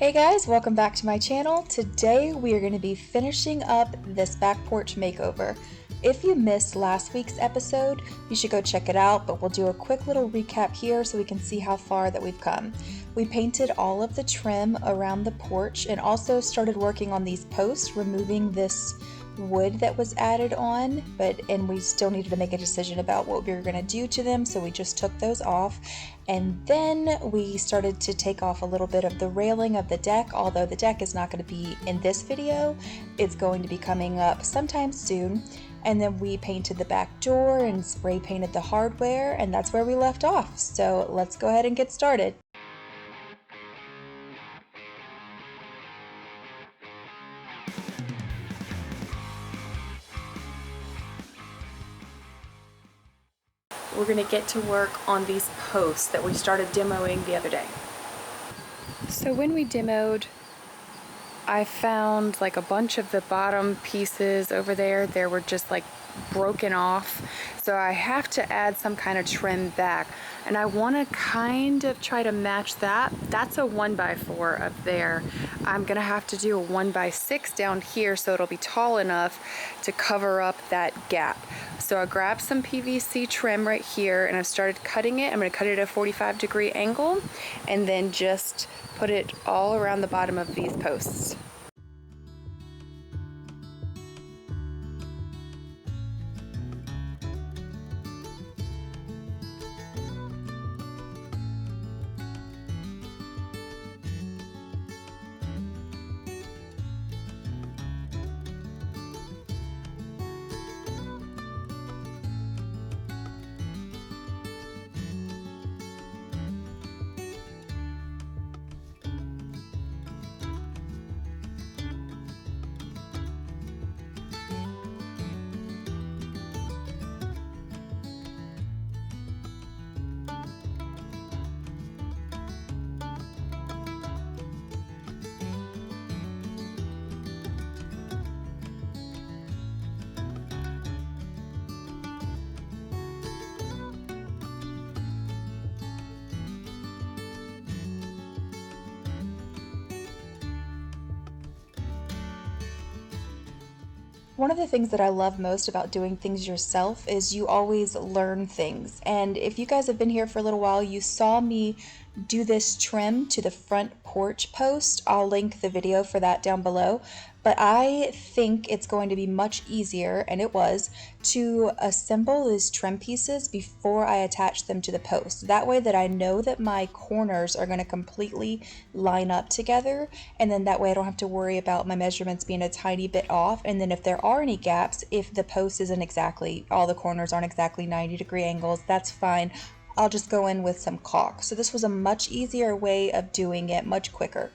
Hey guys, welcome back to my channel. Today we are going to be finishing up this back porch makeover. If you missed last week's episode, you should go check it out, but we'll do a quick little recap here so we can see how far that we've come. We painted all of the trim around the porch and also started working on these posts, removing this wood that was added on, and we still needed to make a decision about what we were going to do to them, so we just took those off. And then we started to take off a little bit of the railing of the deck, although the deck is not going to be in this video. It's going to be coming up sometime soon. And then we painted the back door and spray painted the hardware, and that's where we left off. So let's go ahead and get started. We're going to get to work on these posts that we started demoing the other day. So when we demoed, I found like a bunch of the bottom pieces over there. They were just like broken off. So I have to add some kind of trim back. And I want to kind of try to match that. That's a 1x4 up there. I'm going to have to do a 1x6 down here so it'll be tall enough to cover up that gap. So I grabbed some PVC trim right here and I've started cutting it. I'm going to cut it at a 45-degree angle and then just put it all around the bottom of these posts. One of the things that I love most about doing things yourself is you always learn things. And if you guys have been here for a little while, you saw me do this trim to the front porch post. I'll link the video for that down below. But I think it's going to be much easier, and it was, to assemble these trim pieces before I attach them to the post. That way that I know that my corners are going to completely line up together, and then that way I don't have to worry about my measurements being a tiny bit off. And then if there are any gaps, if the post isn't exactly, all the corners aren't exactly 90-degree angles, that's fine. I'll just go in with some caulk. So this was a much easier way of doing it, much quicker.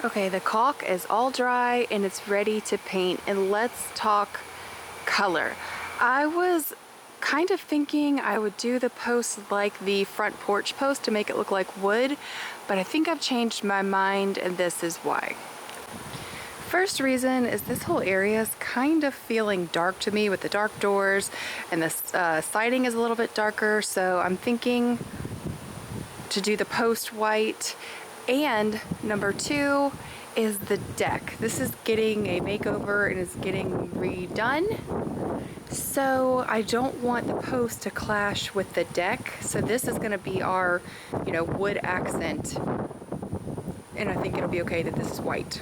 Okay, the caulk is all dry and it's ready to paint, and let's talk color. I was kind of thinking I would do the post like the front porch post to make it look like wood, but I think I've changed my mind, and this is why. First reason is this whole area is kind of feeling dark to me with the dark doors, and the siding is a little bit darker, so I'm thinking to do the post white. And number two is the deck. This is getting a makeover and is getting redone, so I don't want the post to clash with the deck, so this is going to be our, wood accent, and I think it'll be okay that this is white.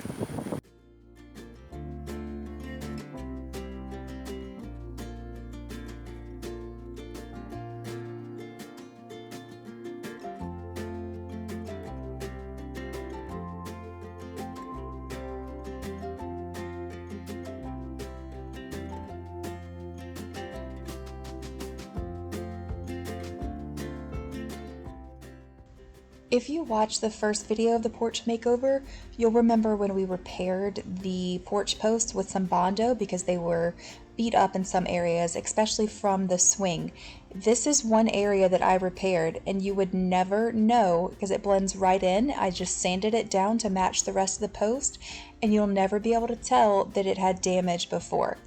If you watched the first video of the porch makeover, you'll remember when we repaired the porch posts with some Bondo because they were beat up in some areas, especially from the swing. This is one area that I repaired, and you would never know because it blends right in. I just sanded it down to match the rest of the post, and you'll never be able to tell that it had damage before.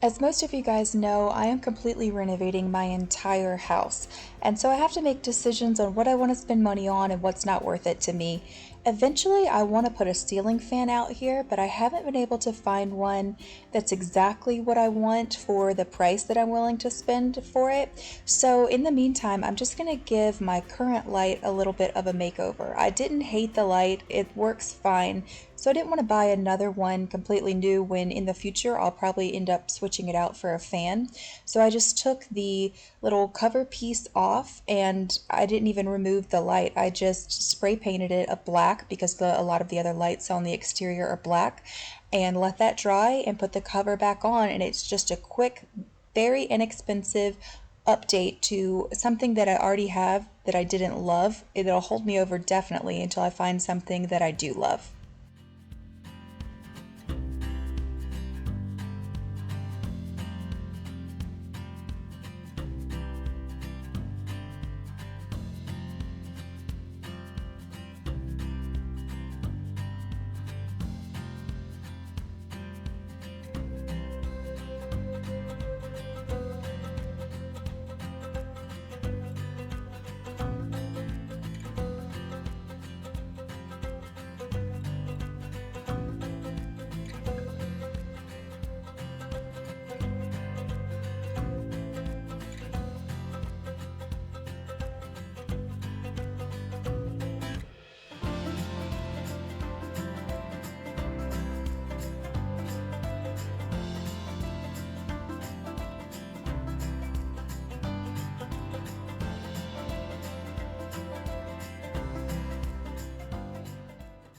As most of you guys know, I am completely renovating my entire house, and so I have to make decisions on what I want to spend money on and what's not worth it to me. Eventually, I want to put a ceiling fan out here, but I haven't been able to find one that's exactly what I want for the price that I'm willing to spend for it. So in the meantime, I'm just going to give my current light a little bit of a makeover. I didn't hate the light, it works fine. So I didn't want to buy another one completely new when in the future I'll probably end up switching it out for a fan. So I just took the little cover piece off, and I didn't even remove the light. I just spray painted it a black because a lot of the other lights on the exterior are black, and let that dry and put the cover back on, and it's just a quick, very inexpensive update to something that I already have that I didn't love. It'll hold me over definitely until I find something that I do love.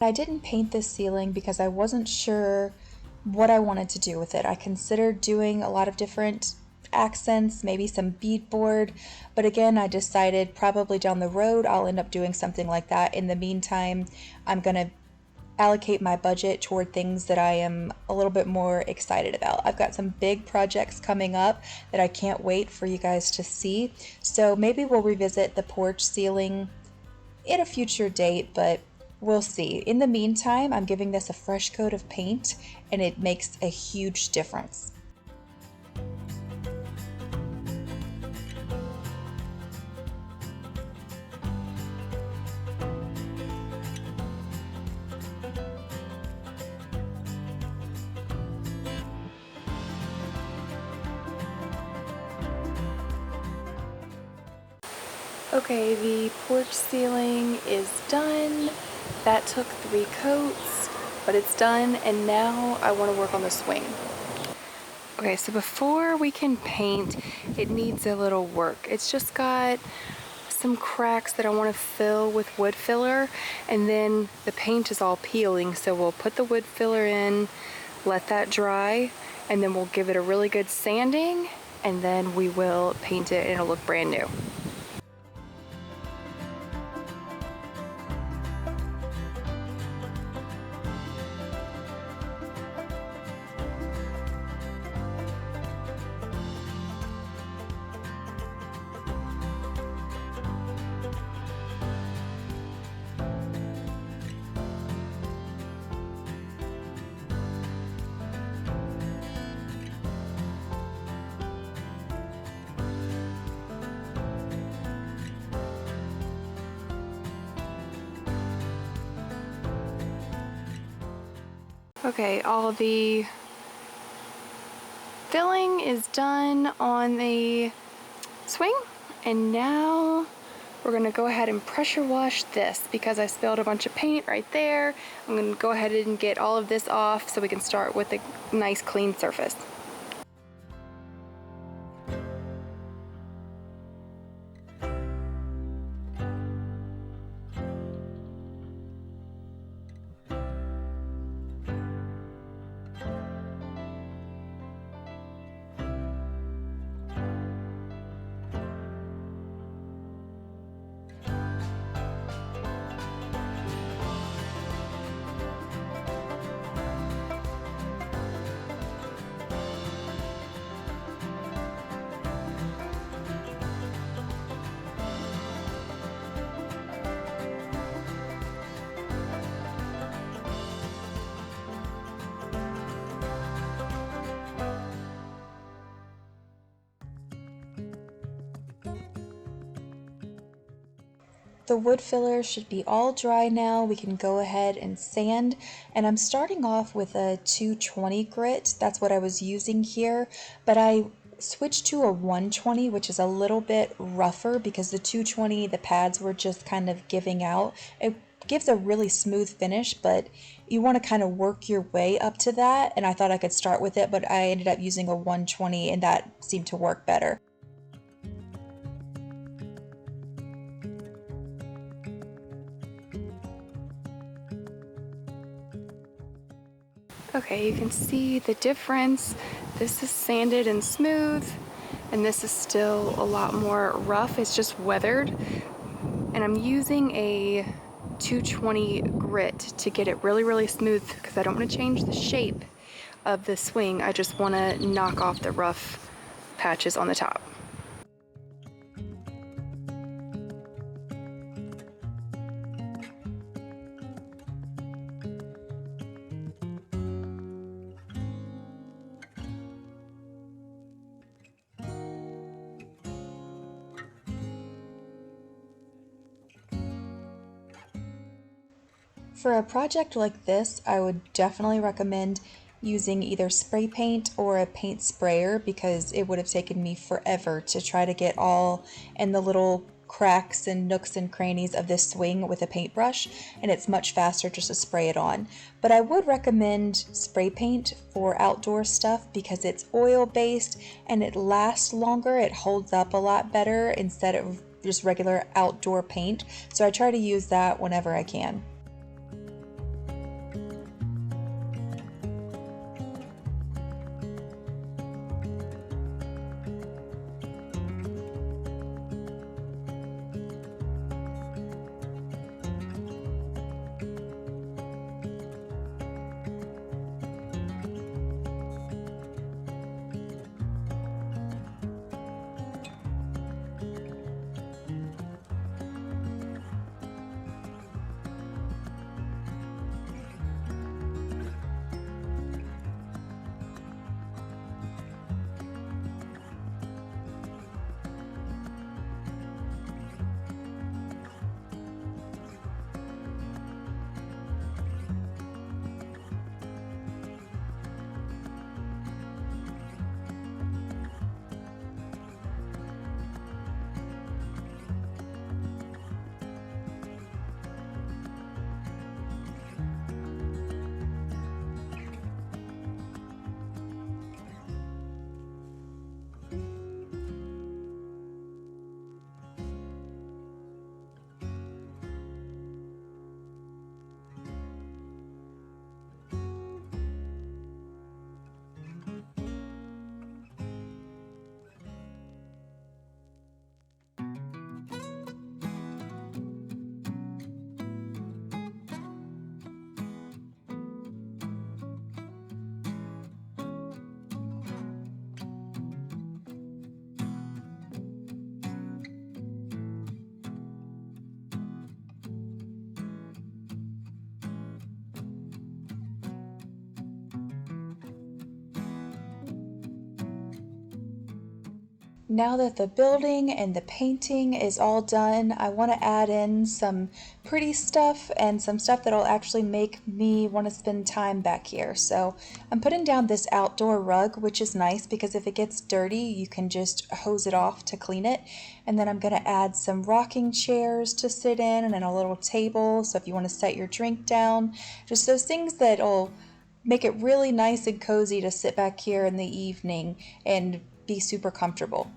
I didn't paint this ceiling because I wasn't sure what I wanted to do with it. I considered doing a lot of different accents, maybe some beadboard, but again, I decided probably down the road I'll end up doing something like that. In the meantime, I'm going to allocate my budget toward things that I am a little bit more excited about. I've got some big projects coming up that I can't wait for you guys to see. So maybe we'll revisit the porch ceiling at a future date, but We'll see. In the meantime, I'm giving this a fresh coat of paint, and it makes a huge difference. Okay, the porch ceiling is done. That took 3 coats, but it's done, and now I want to work on the swing. Okay, so before we can paint, it needs a little work. It's just got some cracks that I want to fill with wood filler, and then the paint is all peeling, so we'll put the wood filler in, let that dry, and then we'll give it a really good sanding, and then we will paint it and it'll look brand new. Okay, all the filling is done on the swing, and now we're gonna go ahead and pressure wash this because I spilled a bunch of paint right there. I'm gonna go ahead and get all of this off so we can start with a nice clean surface. The wood filler should be all dry now. We can go ahead and sand, and I'm starting off with a 220 grit. That's what I was using here, but I switched to a 120, which is a little bit rougher because the 220, the pads were just kind of giving out. It gives a really smooth finish, but you want to kind of work your way up to that, and I thought I could start with it, but I ended up using a 120 and that seemed to work better. Okay, you can see the difference. This is sanded and smooth, and this is still a lot more rough. It's just weathered. And I'm using a 220 grit to get it really, really smooth because I don't want to change the shape of the swing. I just want to knock off the rough patches on the top. For a project like this, I would definitely recommend using either spray paint or a paint sprayer because it would have taken me forever to try to get all in the little cracks and nooks and crannies of this swing with a paintbrush, and it's much faster just to spray it on. But I would recommend spray paint for outdoor stuff because it's oil based and it lasts longer, it holds up a lot better instead of just regular outdoor paint. So I try to use that whenever I can. Now that the building and the painting is all done, I want to add in some pretty stuff and some stuff that'll actually make me want to spend time back here. So I'm putting down this outdoor rug, which is nice because if it gets dirty, you can just hose it off to clean it. And then I'm going to add some rocking chairs to sit in and then a little table. So if you want to set your drink down, just those things that'll make it really nice and cozy to sit back here in the evening and be super comfortable.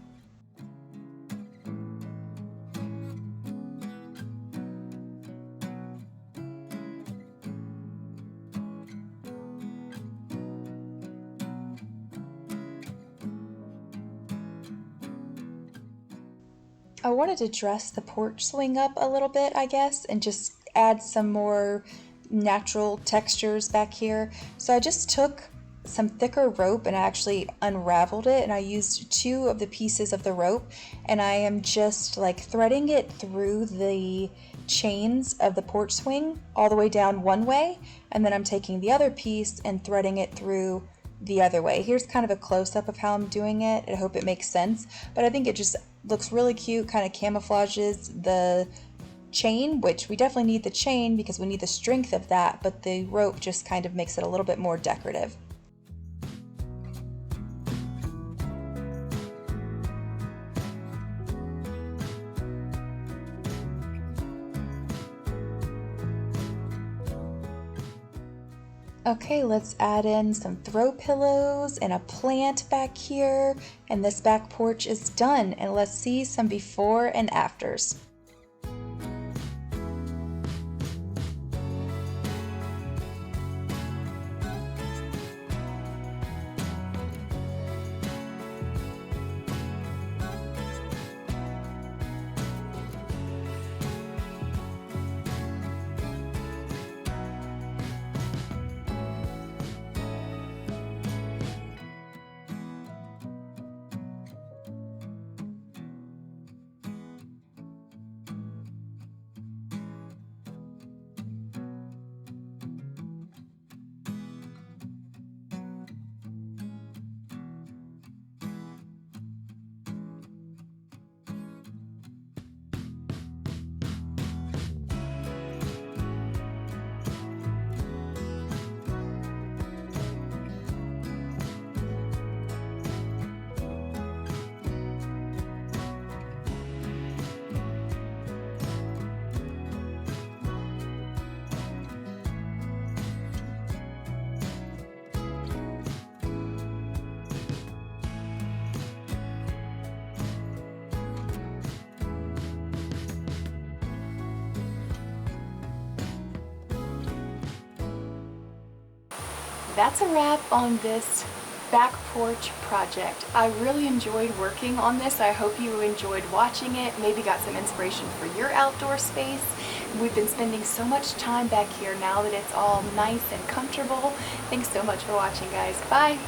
I wanted to dress the porch swing up a little bit, I guess, and just add some more natural textures back here. So I just took some thicker rope and I actually unraveled it, and I used 2 of the pieces of the rope, and I am just like threading it through the chains of the porch swing all the way down one way, and then I'm taking the other piece and threading it through the other way. Here's kind of a close-up of how I'm doing it. I hope it makes sense, but I think it just looks really cute, kind of camouflages the chain, which we definitely need the chain because we need the strength of that, but the rope just kind of makes it a little bit more decorative. Okay, let's add in some throw pillows and a plant back here, and this back porch is done. And let's see some before and afters. That's a wrap on this back porch project. I really enjoyed working on this. I hope you enjoyed watching it, maybe got some inspiration for your outdoor space. We've been spending so much time back here now that it's all nice and comfortable. Thanks so much for watching, guys. Bye!